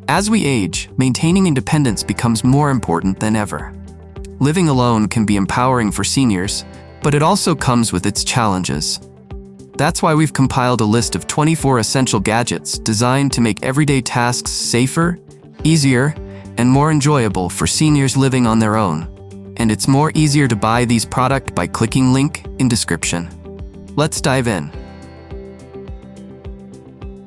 As we age, maintaining independence becomes more important than ever. Living alone can be empowering for seniors, but it also comes with its challenges. That's why we've compiled a list of 24 essential gadgets designed to make everyday tasks safer, easier, and more enjoyable for seniors living on their own. And it's more easier to buy these products by clicking link in description. Let's dive in.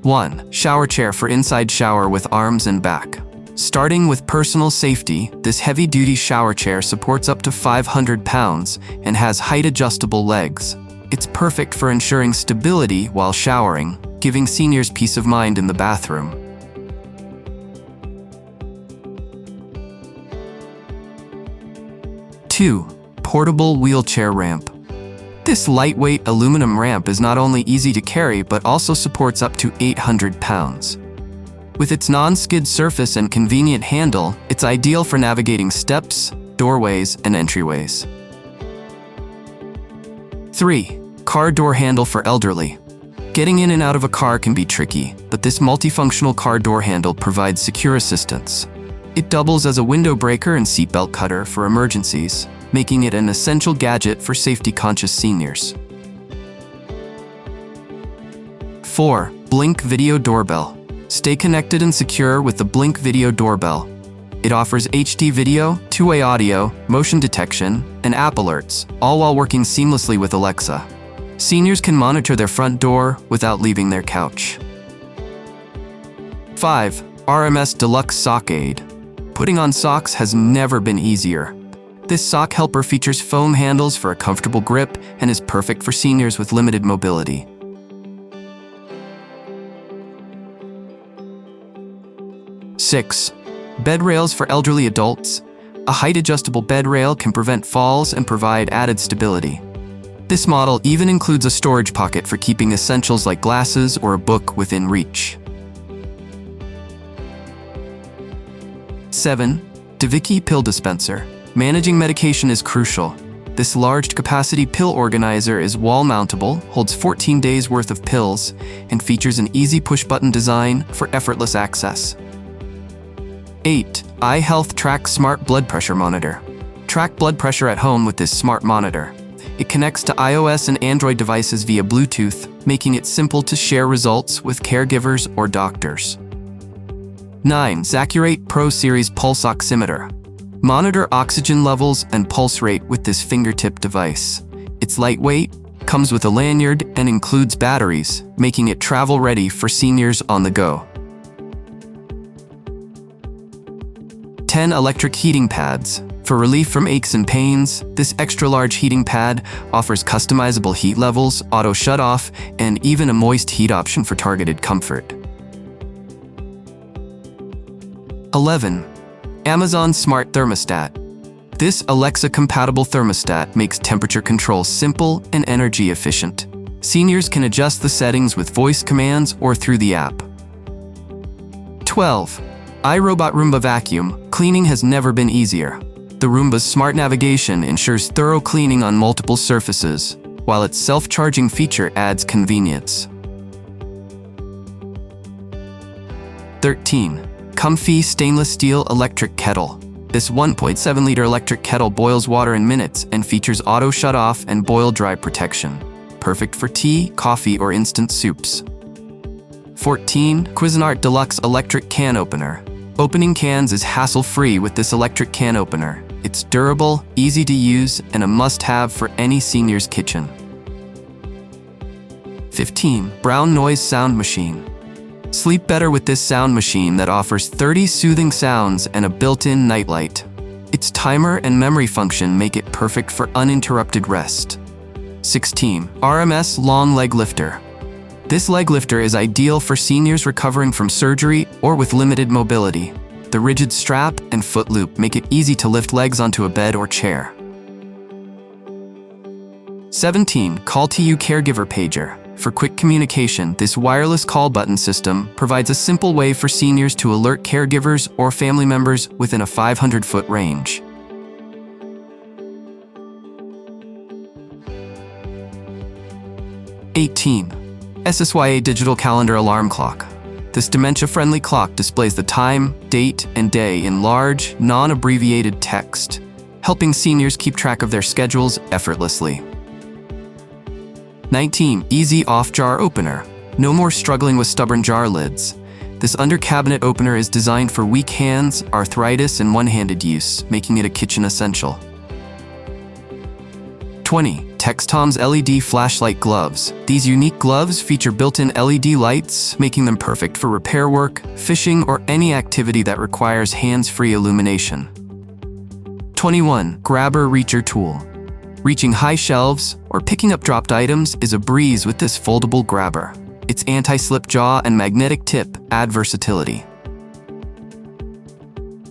1. Shower chair for inside shower with arms and back. Starting with personal safety, this heavy-duty shower chair supports up to 500 pounds and has height-adjustable legs. It's perfect for ensuring stability while showering, giving seniors peace of mind in the bathroom. 2. Portable wheelchair ramp. This lightweight aluminum ramp is not only easy to carry but also supports up to 800 pounds. With its non-skid surface and convenient handle, it's ideal for navigating steps, doorways, and entryways. 3. Car door handle for elderly. Getting in and out of a car can be tricky, but this multifunctional car door handle provides secure assistance. It doubles as a window breaker and seatbelt cutter for emergencies, making it an essential gadget for safety-conscious seniors. 4. Blink Video Doorbell. Stay connected and secure with the Blink Video Doorbell. It offers HD video, two-way audio, motion detection, and app alerts, all while working seamlessly with Alexa. Seniors can monitor their front door without leaving their couch. 5. RMS Deluxe Sock Aid. Putting on socks has never been easier. This sock helper features foam handles for a comfortable grip and is perfect for seniors with limited mobility. 6. Bed rails for elderly adults. A height-adjustable bed rail can prevent falls and provide added stability. This model even includes a storage pocket for keeping essentials like glasses or a book within reach. 7. Daviky Pill Dispenser. Managing medication is crucial. This large-capacity pill organizer is wall-mountable, holds 14 days' worth of pills, and features an easy push-button design for effortless access. 8. iHealth Track Smart Blood Pressure Monitor. Track blood pressure at home with this smart monitor. It connects to iOS and Android devices via Bluetooth, making it simple to share results with caregivers or doctors. 9. Zacurate Pro Series Pulse Oximeter. Monitor oxygen levels and pulse rate with this fingertip device. It's lightweight, comes with a lanyard, and includes batteries, making it travel-ready for seniors on the go. 10. Electric Heating Pads. For relief from aches and pains, this extra-large heating pad offers customizable heat levels, auto shut-off, and even a moist heat option for targeted comfort. 11. Amazon Smart Thermostat. This Alexa-compatible thermostat makes temperature control simple and energy efficient. Seniors can adjust the settings with voice commands or through the app. 12. iRobot Roomba Vacuum. Cleaning has never been easier. The Roomba's smart navigation ensures thorough cleaning on multiple surfaces, while its self-charging feature adds convenience. 13. COMFEE Stainless Steel Electric Kettle. This 1.7-liter electric kettle boils water in minutes and features auto shut-off and boil-dry protection. Perfect for tea, coffee, or instant soups. 14. Cuisinart Deluxe Electric Can Opener. Opening cans is hassle-free with this electric can opener. It's durable, easy to use, and a must-have for any senior's kitchen. 15. Brown Noise Sound Machine. Sleep better with this sound machine that offers 30 soothing sounds and a built-in nightlight. Its timer and memory function make it perfect for uninterrupted rest. 16. RMS Long Leg Lifter. This leg lifter is ideal for seniors recovering from surgery or with limited mobility. The rigid strap and foot loop make it easy to lift legs onto a bed or chair. 17. CallToU Caregiver Pager. For quick communication, this wireless call button system provides a simple way for seniors to alert caregivers or family members within a 500-foot range. 18. SSYA Digital Calendar Alarm Clock. This dementia-friendly clock displays the time, date, and day in large, non-abbreviated text, helping seniors keep track of their schedules effortlessly. 19. Easy Off-Jar Opener. No more struggling with stubborn jar lids. This under-cabinet opener is designed for weak hands, arthritis, and one-handed use, making it a kitchen essential. 20. ThxToms LED Flashlight Gloves. These unique gloves feature built-in LED lights, making them perfect for repair work, fishing, or any activity that requires hands-free illumination. 21. Grabber Reacher Tool. Reaching high shelves or picking up dropped items is a breeze with this foldable grabber. Its anti-slip jaw and magnetic tip add versatility.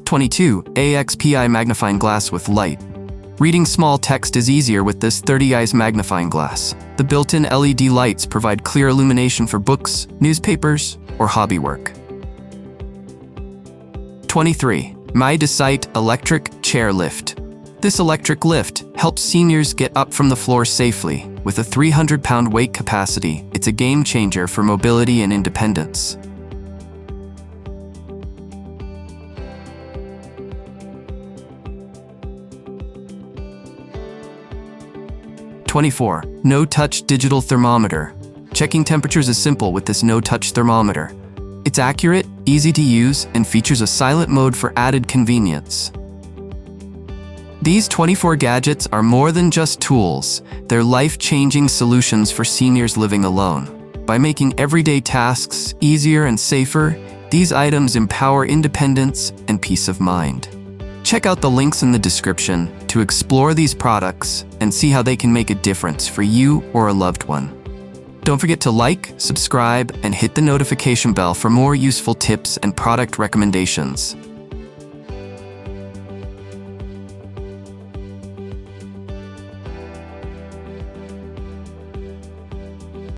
22. AIXPI Magnifying Glass with Light. Reading small text is easier with this 30i magnifying glass. The built-in LED lights provide clear illumination for books, newspapers, or hobby work. 23. MAIDeSITE Electric Chair Lift. This electric lift helps seniors get up from the floor safely. With a 300-pound weight capacity, it's a game changer for mobility and independence. 24. No-touch digital thermometer. Checking temperatures is simple with this no-touch thermometer. It's accurate, easy to use, and features a silent mode for added convenience. These 24 gadgets are more than just tools. They're life-changing solutions for seniors living alone. By making everyday tasks easier and safer, these items empower independence and peace of mind. Check out the links in the description to explore these products and see how they can make a difference for you or a loved one. Don't forget to like, subscribe, and hit the notification bell for more useful tips and product recommendations.